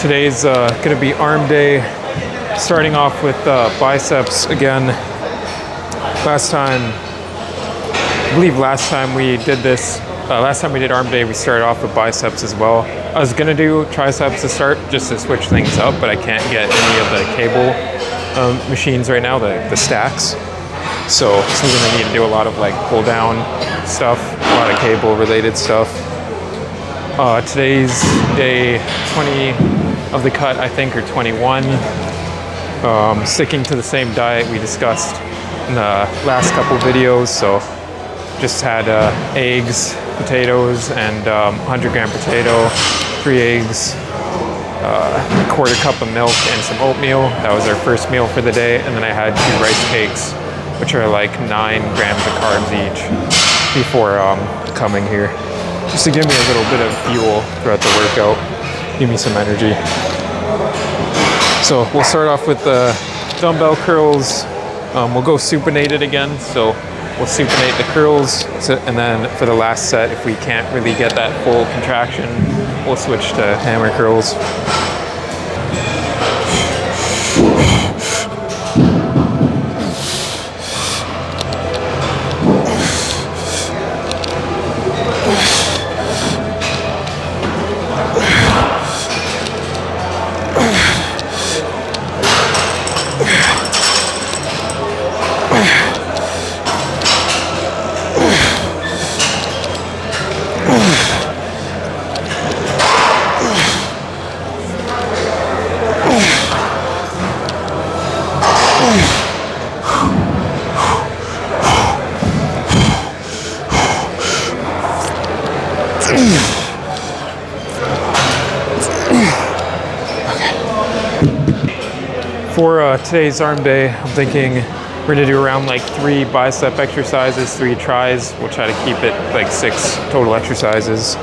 Today's gonna be arm day, starting off with biceps again. I believe last time we did this, last time we did arm day, we started off with biceps as well. I was gonna do triceps to start, just to switch things up, but I can't get any of the cable machines right now, the stacks. So we're gonna need to do a lot of like pull down stuff, a lot of cable related stuff. Today's day 20 of the cut, I think, or 21. Sticking to the same diet we discussed in the last couple videos. So just had eggs, potatoes, and 100-gram potato, 3 eggs, a quarter cup of milk, and some oatmeal. That was our first meal for the day. And then I had 2 rice cakes, which are like 9 grams of carbs each before coming here. Just to give me a little bit of fuel throughout the workout, give me some energy. So we'll start off with the dumbbell curls. We'll go supinated again. So we'll supinate the curls, and then for the last set, if we can't really get that full contraction, we'll switch to hammer curls. For today's arm day, I'm thinking we're gonna do around like 3 bicep exercises, 3 tries. We'll try to keep it like 6 total exercises.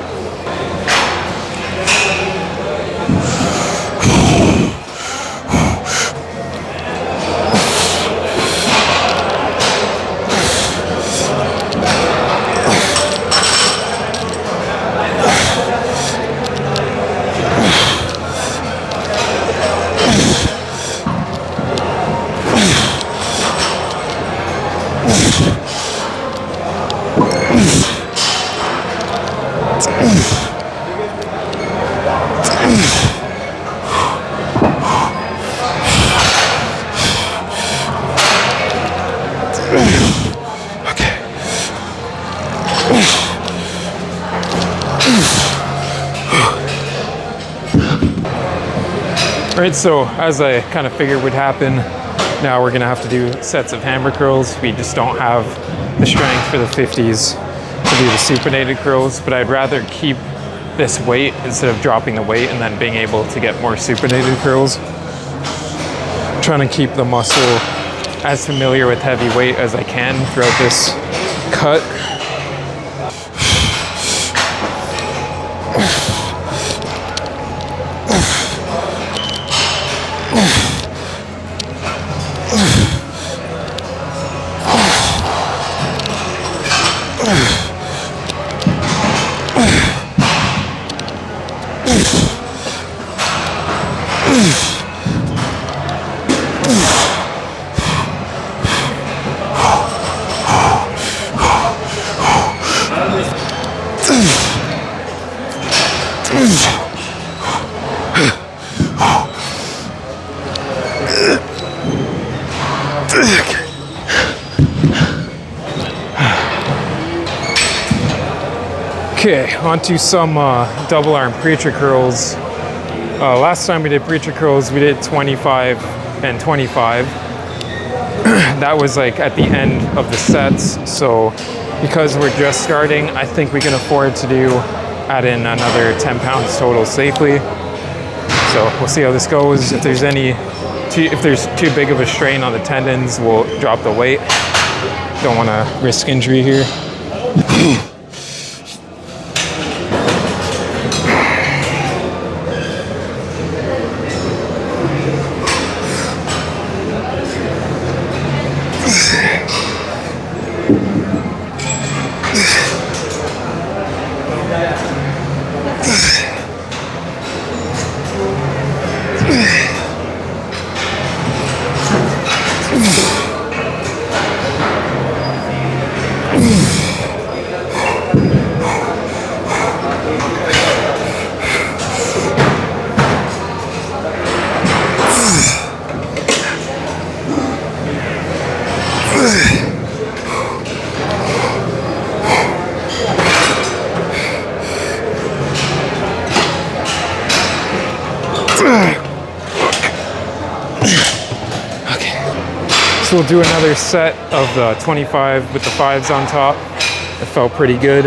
Alright, so as I kind of figured would happen, now we're gonna have to do sets of hammer curls. We just don't have the strength for the 50s to do the supinated curls, but I'd rather keep this weight instead of dropping the weight and then being able to get more supinated curls. I'm trying to keep the muscle as familiar with heavy weight as I can throughout this cut. Okay, on to some double arm preacher curls. Last time we did preacher curls, we did 25 and 25. That was like at the end of the sets. So because we're just starting, I think we can afford to add in another 10 pounds total safely. So we'll see how this goes. If there's too big of a strain on the tendons, we'll drop the weight. Don't want to risk injury here. So we'll do another set of the 25 with the 5s on top. It felt pretty good.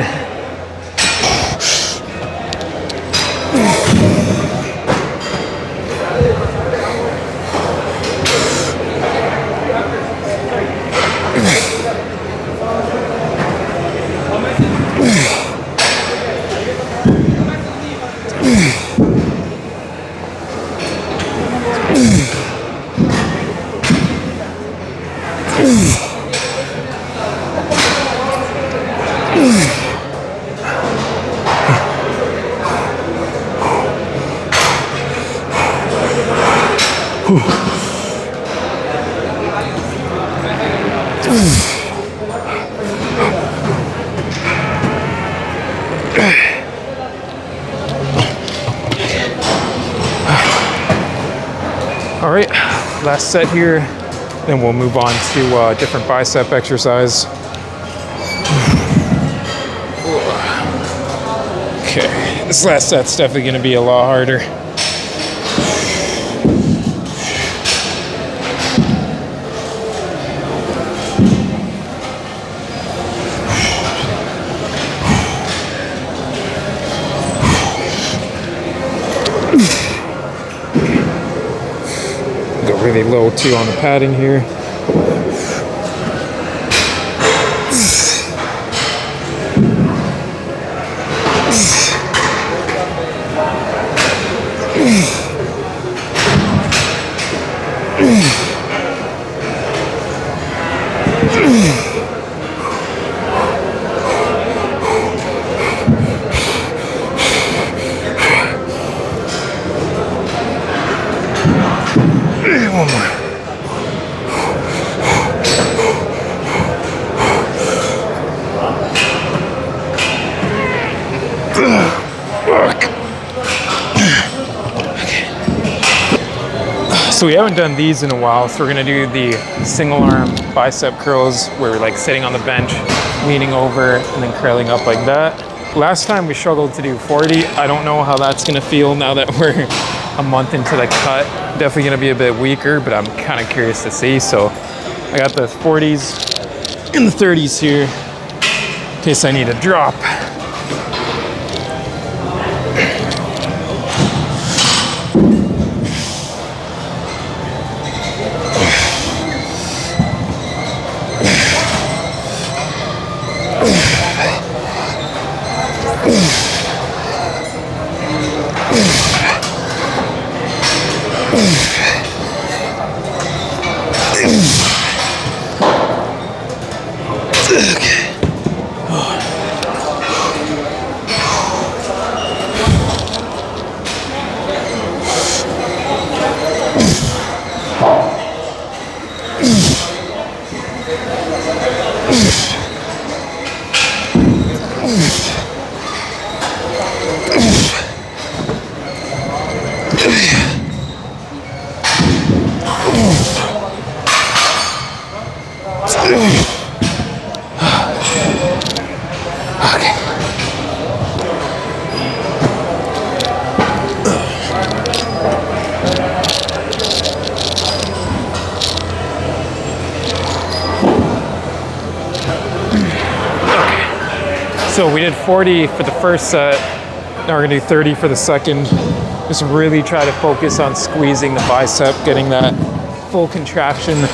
All right, last set here, then we'll move on to a different bicep exercise. Okay, this last set's definitely gonna be a lot harder. Go really low too on the padding here. One more. So we haven't done these in a while, so we're gonna do the single arm bicep curls where we're like sitting on the bench, leaning over, and then curling up like that. Last time we struggled to do 40. I don't know how that's gonna feel now that we're a month into the cut. Definitely gonna be a bit weaker, but I'm kind of curious to see. So I got the 40s and the 30s here in case I need a drop. So we did 40 for the first set, now we're gonna do 30 for the second. Just really try to focus on squeezing the bicep, getting that full contraction.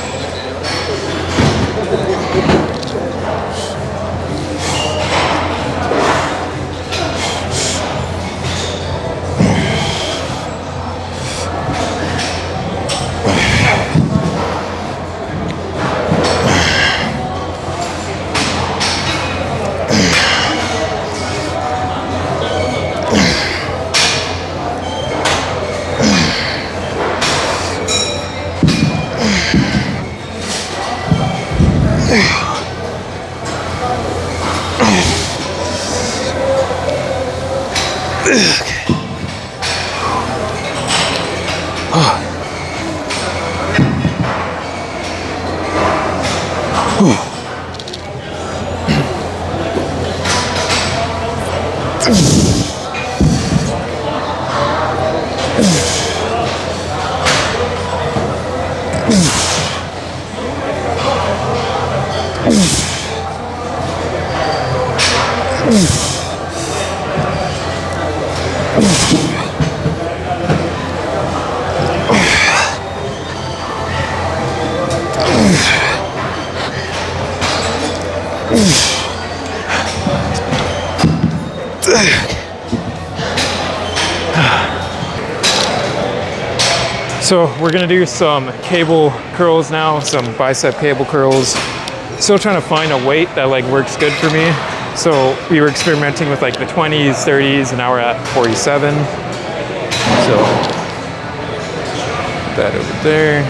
So we're gonna do some cable curls now, some bicep cable curls. Still trying to find a weight that like works good for me. So we were experimenting with like the 20s, 30s, and now we're at 47. So put that over there.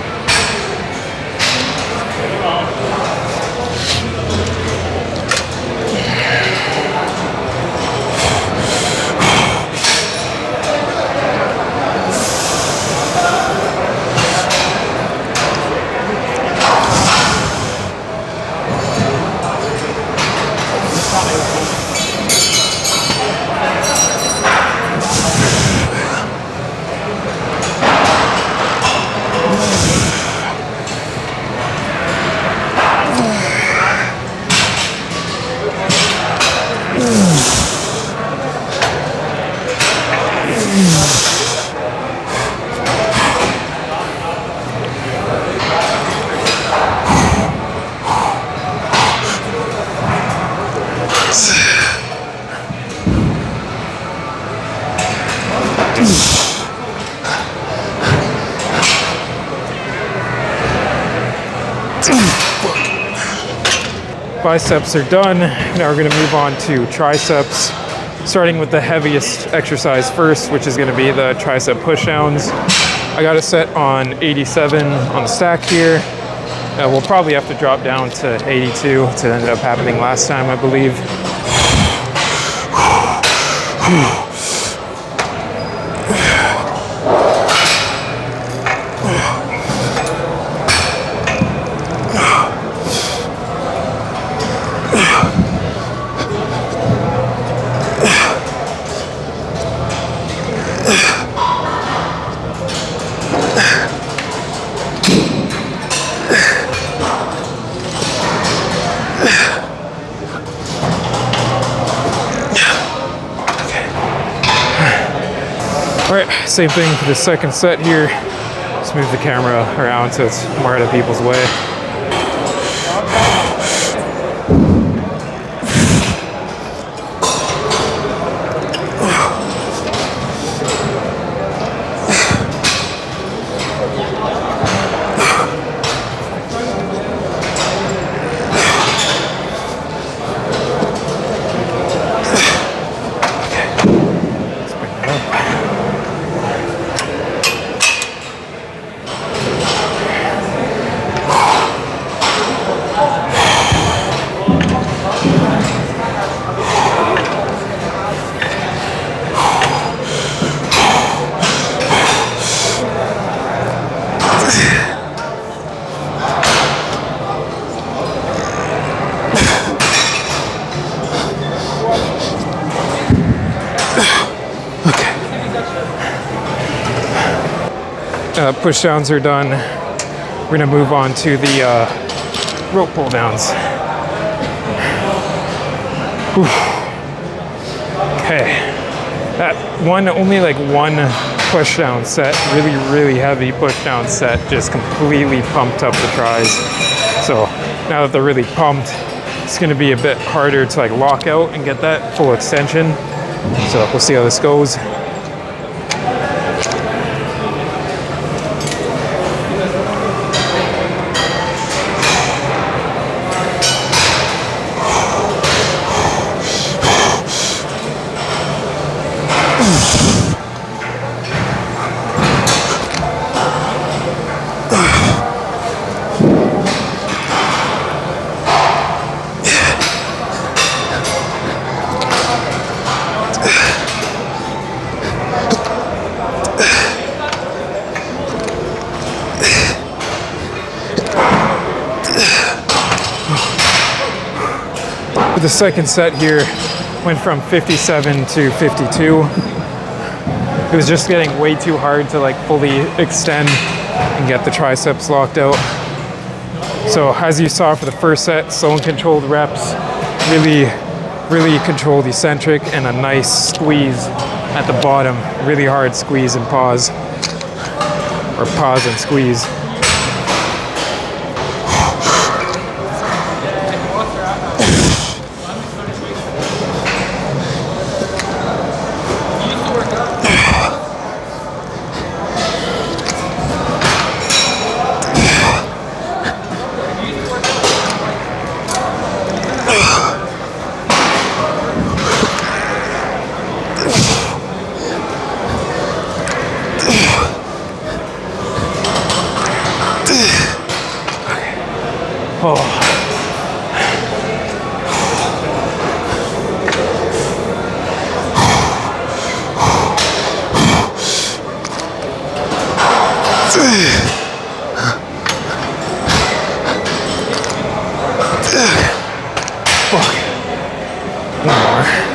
Biceps are done. Now we're going to move on to triceps, starting with the heaviest exercise first, which is going to be the tricep pushdowns. I got it set on 87 on the stack here. We'll probably have to drop down to 82. It ended up happening last time, I believe. All right, same thing for the second set here. Just move the camera around so it's more out of people's way. Push downs are done. We're gonna move on to the rope pull downs. Okay, that one, only like one push down set, really heavy push down set, just completely pumped up the tris. So now that they're really pumped, it's gonna be a bit harder to like lock out and get that full extension. So we'll see how this goes. For the second set here, went from 57 to 52. It was just getting way too hard to like fully extend and get the triceps locked out. So as you saw for the first set, slow and controlled reps, really really control the eccentric and a nice squeeze at the bottom. Really hard squeeze and pause, or pause and squeeze. Oh. Fuck. One more.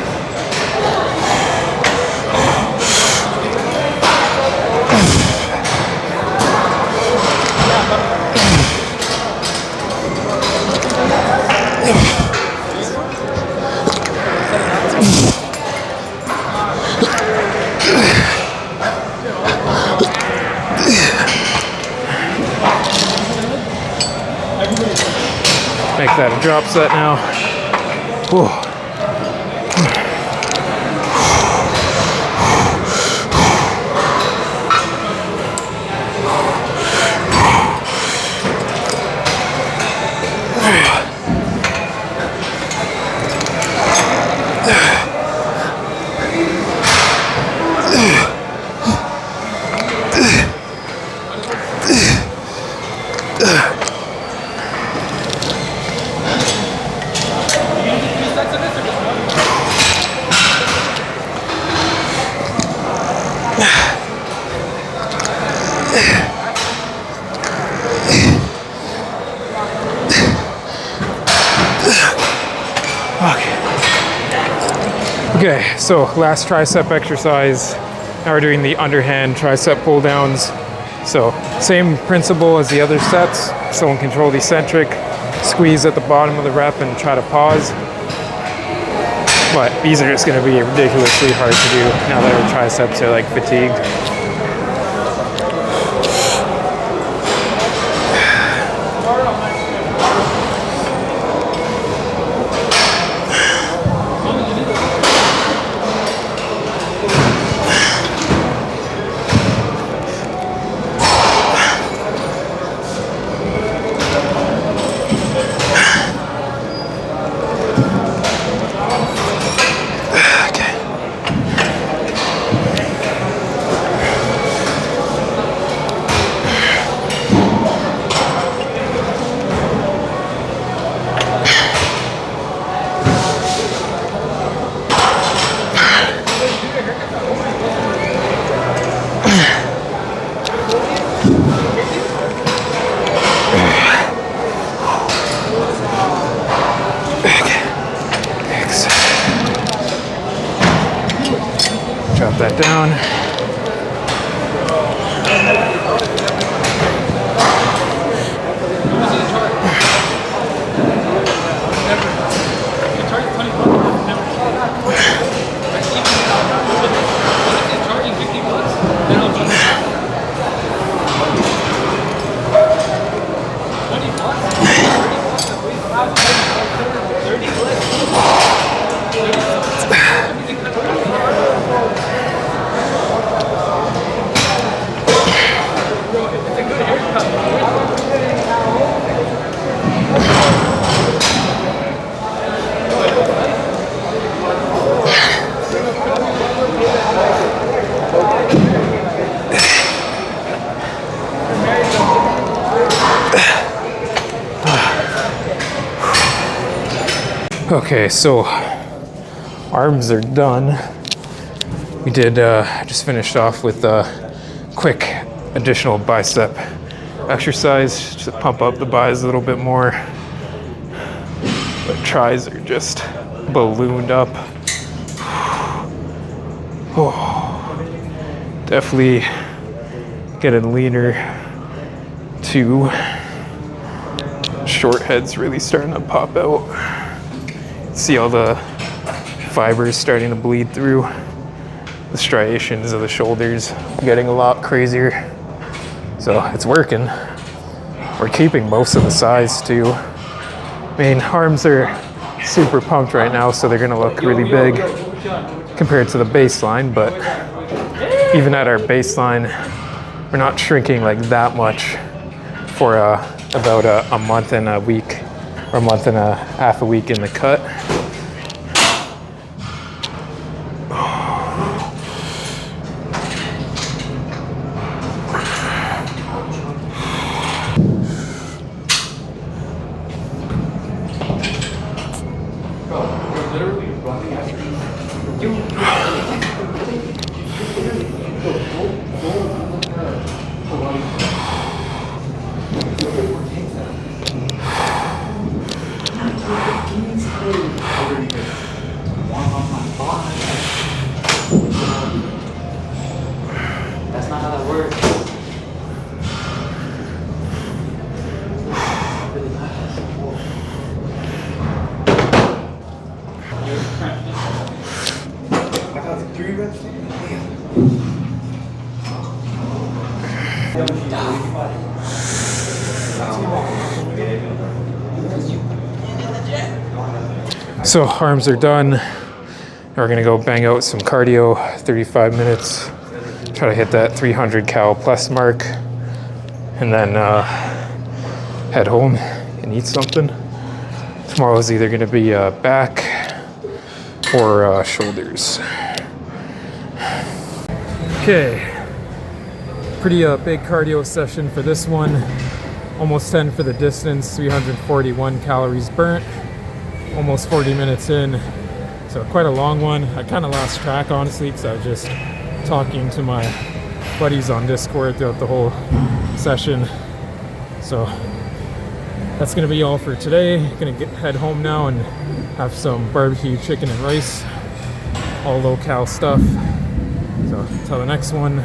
Make that a drop set now. Whew. Okay, so last tricep exercise. Now we're doing the underhand tricep pull downs. So same principle as the other sets. Someone control the eccentric, squeeze at the bottom of the rep and try to pause. But these are just gonna be ridiculously hard to do now that our triceps are like fatigued. Drop that down. Okay, so arms are done. We did just finished off with a quick additional bicep exercise just to pump up the bis a little bit more. But tries are just ballooned up. Oh, definitely getting leaner too. Short head's really starting to pop out. See all the fibers starting to bleed through. The striations of the shoulders getting a lot crazier. So it's working. We're keeping most of the size too. I mean, arms are super pumped right now, so they're gonna look really big compared to the baseline, but even at our baseline, we're not shrinking like that much for about a month and a week, or a month and a half a week in the cut. That's not how that works. So arms are done. We're gonna go bang out some cardio, 35 minutes. Try to hit that 300 cal plus mark, and then head home and eat something. Tomorrow is either gonna be back or shoulders. Okay, pretty big cardio session for this one. Almost 10 for the distance, 341 calories burnt. Almost 40 minutes in, so quite a long one. I kind of lost track, honestly, because I was just talking to my buddies on Discord throughout the whole session. So that's gonna be all for today. Gonna head home now and have some barbecue chicken and rice, all low-cal stuff. So until the next one,